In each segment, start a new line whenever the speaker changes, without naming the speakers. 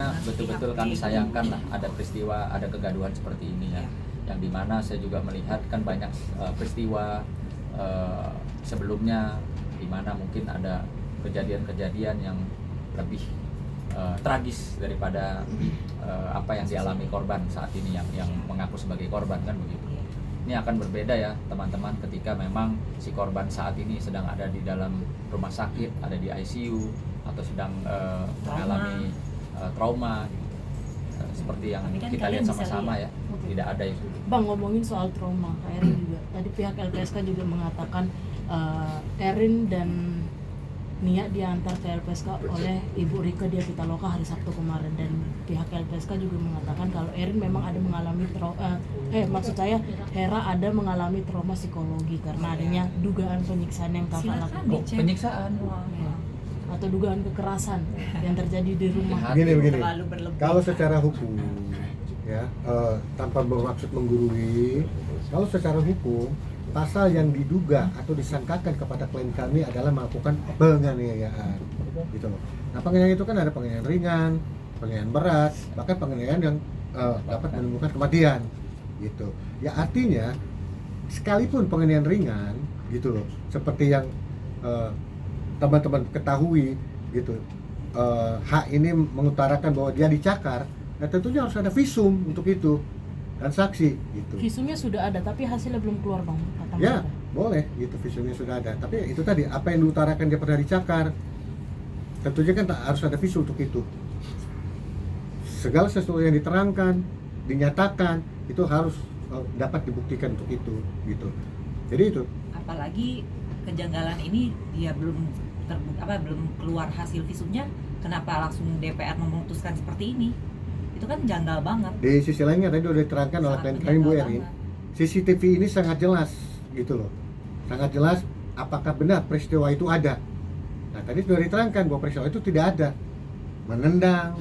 Betul-betul kami sayangkan lah ada peristiwa, ada kegaduhan seperti ini ya. Yang dimana saya juga melihat kan banyak peristiwa sebelumnya dimana mungkin ada kejadian-kejadian yang lebih tragis daripada apa yang dialami korban saat ini yang mengaku sebagai korban kan begitu. Ini akan berbeda ya teman-teman ketika memang si korban saat ini sedang ada di dalam rumah sakit, ada di ICU atau sedang mengalami trauma gitu. Seperti yang
kan
kita lihat sama-sama ya.
Okay.
Tidak ada yang
Bang, ngomongin soal trauma, Kak Erin juga tadi pihak LPSK juga mengatakan Erin dan Nia diantar ke LPSK oleh Ibu Rika Diapitaloka hari Sabtu kemarin, dan pihak LPSK juga mengatakan kalau Erin memang ada mengalami maksud saya Hera ada mengalami trauma psikologi karena adanya dugaan penyiksaan yang kakak lakukan.
penyiksaan.
Ya. Atau dugaan kekerasan yang terjadi di rumah.
Begini. Kalau secara hukum, ya tanpa bermaksud menggurui, kalau secara hukum pasal yang diduga atau disangkakan kepada klien kami adalah melakukan penganiayaan, gitu loh. Nah, penganiayaan itu kan ada penganiayaan ringan, penganiayaan berat, bahkan penganiayaan yang dapat menimbulkan kematian, gitu. Ya artinya sekalipun penganiayaan ringan, gitu loh, seperti yang teman-teman ketahui, gitu. Hak ini mengutarakan bahwa dia dicakar, nah tentunya harus ada visum untuk itu dan saksi, gitu.
Visumnya sudah ada tapi hasilnya belum keluar, Bang, kata
Ya,
mereka.
boleh, gitu, visumnya sudah ada. Tapi itu tadi, apa yang diutarakan dia pernah dicakar, tentunya kan harus ada visum untuk itu. Segala sesuatu yang diterangkan, dinyatakan, itu harus dapat dibuktikan untuk itu, gitu. Jadi itu.
Apalagi kejanggalan ini dia belum keluar hasil visumnya, kenapa langsung DPR memutuskan seperti ini? Itu kan janggal banget.
Di sisi lainnya tadi udah diterangkan oleh klien kami Bu Erin, CCTV ini sangat jelas, gitu loh. Sangat jelas apakah benar peristiwa itu ada. Nah, tadi sudah diterangkan bahwa peristiwa itu tidak ada. Menendang,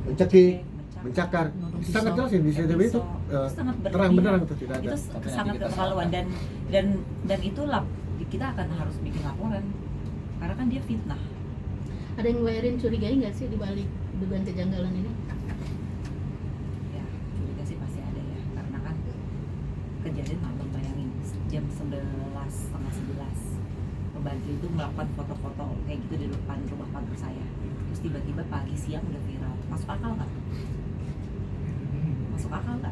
mencekik, mencakar. Sangat jelas ya di CCTV itu terang benderang itu tidak ada.
Itu sangat keterlaluan dan itulah kita akan harus bikin laporan karena kan dia fitnah.
Ada yang Bu Erin curigai nggak sih di balik dugaan kejanggalan ini?
Ya, curiga sih pasti ada ya, karena kan kejadian malam, bayangin jam 11:30 pembantu itu melakukan foto-foto kayak gitu di depan rumah pagar saya, terus tiba-tiba pagi siang udah viral. Masuk akal nggak? Masuk akal nggak?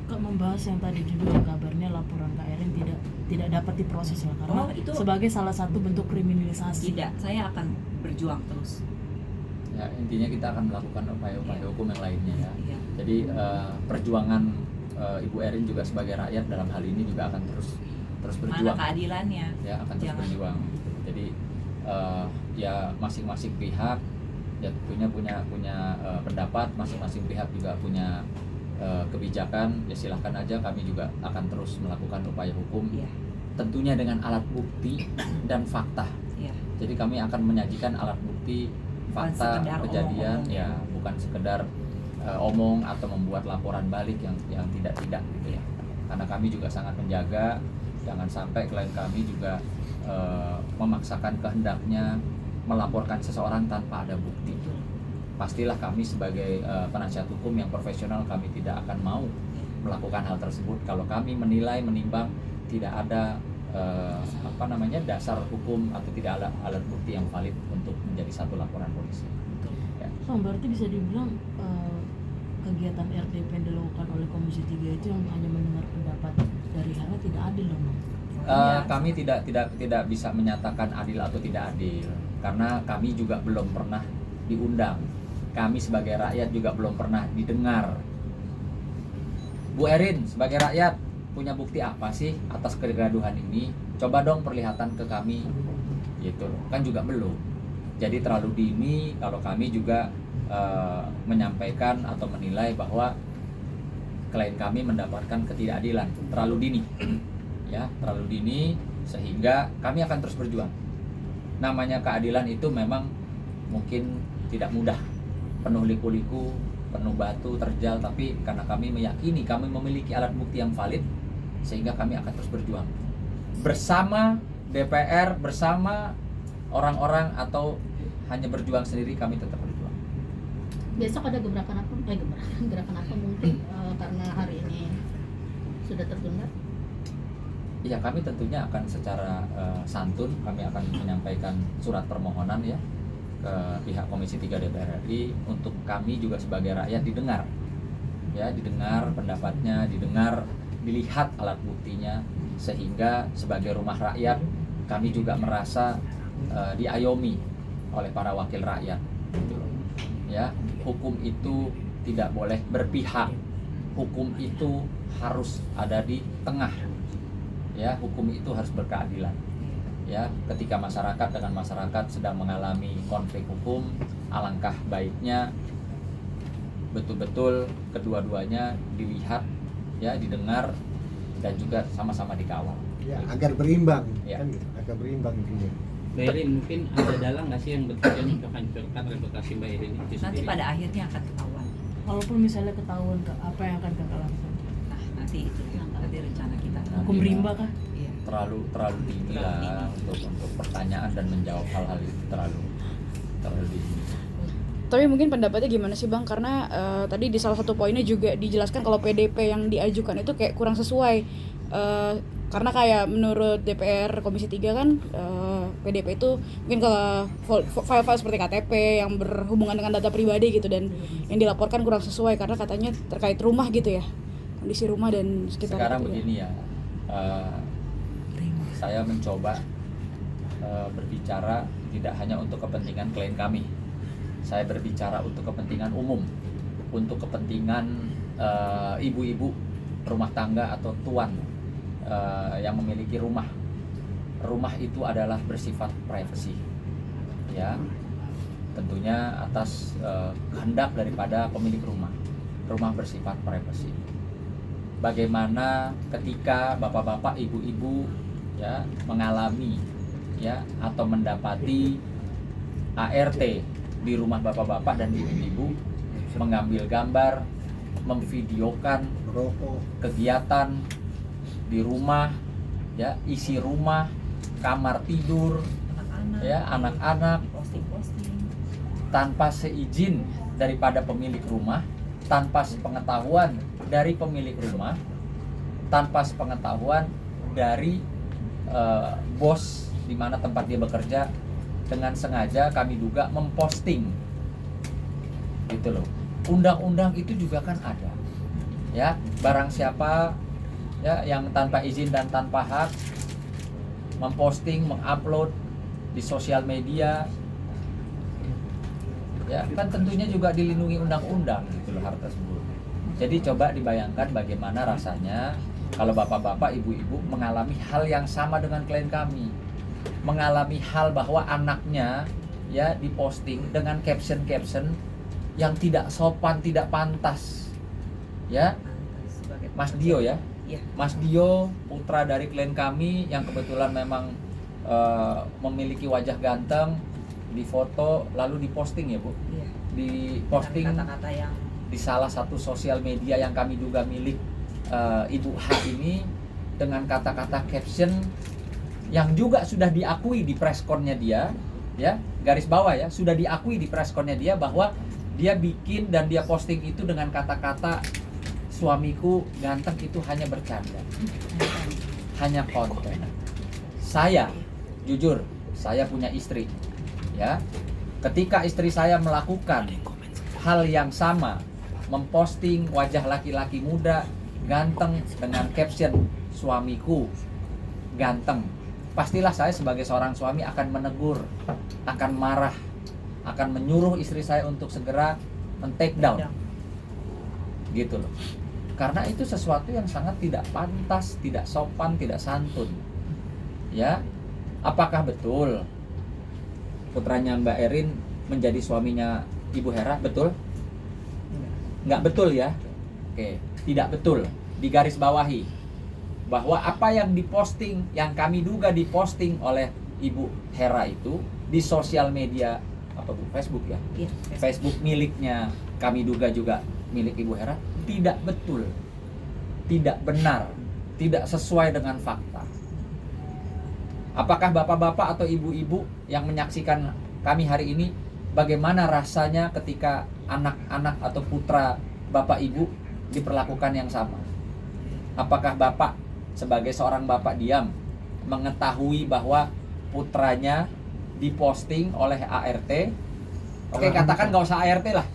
Kak membahas yang tadi juga kabarnya laporan Kak Erin tidak dapat diproses ya karena
itu
sebagai salah satu bentuk kriminalisasi.
tidak, saya akan berjuang terus.
Ya, intinya kita akan melakukan upaya-upaya hukum yang lainnya ya.
Iya.
Jadi perjuangan Ibu Erin juga sebagai rakyat dalam hal ini juga akan terus berjuang.
Mana keadilannya?
Ya, akan terus
Jangan.
berjuang. Jadi ya masing-masing pihak ya tentunya punya pendapat, masing-masing pihak juga punya kebijakan. Ya silahkan aja, kami juga akan terus melakukan upaya hukum.
Iya.
Tentunya dengan alat bukti dan fakta.
Iya.
Jadi kami akan menyajikan alat bukti, fakta,
sekedar
kejadian,
omong-omong.
ya bukan sekedar omong atau membuat laporan balik yang tidak gitu ya. Karena kami juga sangat menjaga jangan sampai klien kami juga memaksakan kehendaknya melaporkan seseorang tanpa ada bukti. Pastilah kami sebagai penasihat hukum yang profesional, kami tidak akan mau melakukan hal tersebut kalau kami menilai, menimbang tidak ada dasar hukum atau tidak ada alat bukti yang valid untuk menjadi satu laporan polisi. Ya.
Oh, berarti bisa dibilang kegiatan RDP yang dilakukan oleh Komisi 3 itu yang hanya mendengar pendapat dari Hera tidak adil dong, Bang?
Kami tidak bisa menyatakan adil atau tidak adil karena kami juga belum pernah diundang. Kami sebagai rakyat juga belum pernah didengar. Bu Erin sebagai rakyat punya bukti apa sih atas kegaduhan ini? Coba dong perlihatkan ke kami, gitu kan juga belum. Jadi terlalu dini kalau kami juga menyampaikan atau menilai bahwa klien kami mendapatkan ketidakadilan. Terlalu dini, ya terlalu dini sehingga kami akan terus berjuang. Namanya keadilan itu memang mungkin tidak mudah, penuh liku-liku, penuh batu, terjal, tapi karena kami meyakini kami memiliki alat bukti yang valid sehingga kami akan terus berjuang bersama DPR, bersama orang-orang atau hanya berjuang sendiri, kami tetap berjuang.
Besok ada gerakan apa? Gerakan apa mungkin karena hari ini sudah tertunda?
Ya, kami tentunya akan secara santun kami akan menyampaikan surat permohonan ya ke pihak Komisi 3 DPR RI untuk kami juga sebagai rakyat didengar. Ya, didengar pendapatnya, didengar, dilihat alat buktinya, sehingga sebagai rumah rakyat kami juga merasa diayomi oleh para wakil rakyat. Gitu loh. Ya, hukum itu tidak boleh berpihak. Hukum itu harus ada di tengah. Ya, hukum itu harus berkeadilan. Ya, ketika masyarakat dengan masyarakat sedang mengalami konflik hukum, alangkah baiknya betul-betul kedua-duanya dilihat, ya, didengar, dan juga sama-sama dikawal.
Ya, agar berimbang,
Ya.
kan gitu, agar berimbang intinya.
Mbak Irin, mungkin ada dalang nggak sih yang bertujuan untuk hancurkan reputasi Mbak Irin itu
Nanti
sendiri?
pada akhirnya akan ketahuan.
Walaupun misalnya ketahuan Kak, apa yang akan Kakak lakukan?
Nah, nanti itu nanti rencana kita.
Hukum rimba kah?
Iya.
Terlalu tinggi lah untuk pertanyaan dan menjawab hal-hal itu terlalu tinggi.
Tapi mungkin pendapatnya gimana sih Bang? Karena tadi di salah satu poinnya juga dijelaskan kalau PDP yang diajukan itu kayak kurang sesuai. Karena kayak menurut DPR Komisi 3 kan PDP itu mungkin kalau file-file seperti KTP yang berhubungan dengan data pribadi gitu, dan yang dilaporkan kurang sesuai karena katanya terkait rumah gitu ya, kondisi rumah dan sekitar.
Sekarang
gitu
begini ya, saya mencoba berbicara tidak hanya untuk kepentingan klien kami. Saya berbicara untuk kepentingan umum, untuk kepentingan ibu-ibu rumah tangga atau tuan yang memiliki rumah. Rumah itu adalah bersifat privasi, ya, tentunya atas kehendak daripada pemilik rumah. Rumah bersifat privasi. Bagaimana ketika bapak-bapak, ibu-ibu ya mengalami ya atau mendapati ART di rumah bapak-bapak dan ibu-ibu, mengambil gambar, memvideokan
Merokok,
kegiatan di rumah, ya, isi rumah, kamar tidur,
Anak-anak.
ya, anak-anak,
Posting-posting.
tanpa seizin daripada pemilik rumah, tanpa sepengetahuan dari pemilik rumah, tanpa sepengetahuan dari bos di mana tempat dia bekerja, dengan sengaja kami duga memposting, gitu loh. Undang-undang itu juga kan ada, ya, barang siapa ya yang tanpa izin dan tanpa hak memposting, mengupload di sosial media, ya kan tentunya juga dilindungi undang-undang gitu loh hal tersebut. Jadi coba dibayangkan bagaimana rasanya kalau bapak-bapak, ibu-ibu mengalami hal yang sama dengan klien kami, mengalami hal bahwa anaknya ya diposting dengan caption-caption yang tidak sopan, tidak pantas, ya.
Sebagai
Mas Dio ya,
Iya.
Mas Dio, putra dari klien kami yang kebetulan memang memiliki wajah ganteng, difoto lalu diposting ya Bu,
Iya.
diposting
Dengan kata-kata yang
di salah satu sosial media yang kami duga milik Ibu H ini, dengan kata-kata caption yang juga sudah diakui di pressconnya dia, ya, garis bawah ya, sudah diakui di pressconnya dia bahwa dia bikin dan dia posting itu dengan kata-kata suamiku ganteng, itu hanya bercanda, hanya konten. Saya jujur, saya punya istri, ya. Ketika istri saya melakukan hal yang sama, memposting wajah laki-laki muda ganteng dengan caption suamiku ganteng, pastilah saya sebagai seorang suami akan menegur, akan marah, akan menyuruh istri saya untuk segera men-take down, gitu loh. Karena itu sesuatu yang sangat tidak pantas, tidak sopan, tidak santun, ya. Apakah betul putranya Mbak Erin menjadi suaminya Ibu Hera? Betul? Nggak betul ya? Oke, tidak betul. Digaris bawahi bahwa apa yang diposting, yang kami duga diposting oleh Ibu Hera itu di sosial media apa Bu? Facebook ya?
iya,
Facebook miliknya kami duga juga milik Ibu Hera, tidak betul, tidak benar, tidak sesuai dengan fakta. Apakah bapak-bapak atau ibu-ibu yang menyaksikan kami hari ini, bagaimana rasanya ketika anak-anak atau putra bapak ibu diperlakukan yang sama. Apakah bapak sebagai seorang bapak diam mengetahui bahwa putranya diposting oleh ART? Oke, katakan nggak usah ART lah.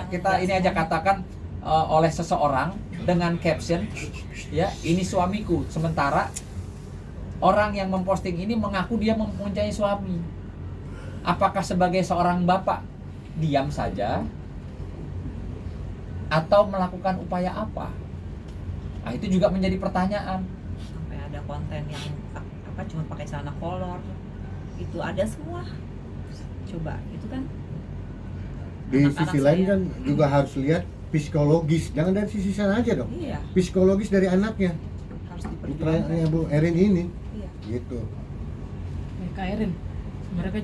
Kita ini aja katakan oleh seseorang dengan caption, ya, ini suamiku. Sementara orang yang memposting ini mengaku dia mempunyai suami. Apakah sebagai seorang bapak diam saja atau melakukan upaya apa? Nah, itu juga menjadi pertanyaan.
Sampai ada konten yang cuma pakai celana kolor, itu ada semua. Coba itu kan
Di
anak-anak
sisi lain
saya.
kan juga harus lihat psikologis, jangan dari sisi sana aja dong.
Iya,
Psikologis dari anaknya,
harus
putranya
diperjuangkan.
Bu Erin ini,
Iya.
gitu.
Kak Erin, mereka